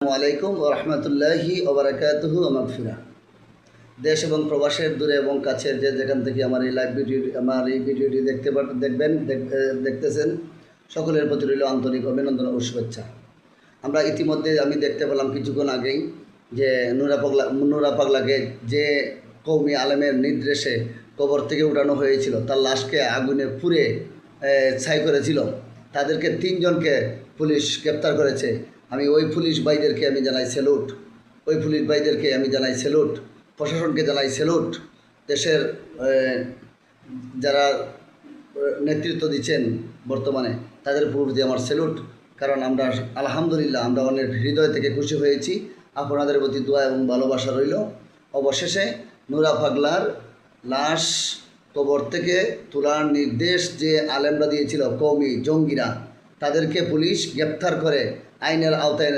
আসসালামু আলাইকুম ওয়া রাহমাতুল্লাহি ওয়া বারাকাতুহু ওয়া মাগফিরাহ। দেশ এবং প্রবাসের দূরে এবং কাছের যেখান থেকে আমার এই ভিডিওটি দেখতেছেন, সকলের প্রতি রইল আন্তরিক অভিনন্দন ও শুভেচ্ছা। আমরা ইতিমধ্যে আমি দেখতে পেলাম কিছুক্ষণ আগেই যে নুরা পাগলাকে যে কওমি আলেমের নির্দেশে কবর থেকে উঠানো হয়েছিল, তার লাশকে আগুনে পুড়ে ছাই করেছিল। তাদেরকে 3 জনকে পুলিশ গ্রেপ্তার করেছে। আমি ওই পুলিশ ভাইদেরকে আমি জানাই স্যালুট, প্রশাসনকে জানাই স্যালুট। দেশের যারা নেতৃত্ব দিচ্ছেন বর্তমানে, তাদের প্রতি আমার স্যালুট। কারণ আমরা আলহামদুলিল্লাহ আমরা অনেক হৃদয় থেকে খুশি হয়েছি। আপনাদের প্রতি দোয়া এবং ভালোবাসা রইল। অবশেষে নুরা পাগলার লাশ কবর থেকে তোলার নির্দেশ যে আলেমরা দিয়েছিল, কওমি জঙ্গিরা, তাদেরকে পুলিশ গ্রেপ্তার করে আইনের আওতায়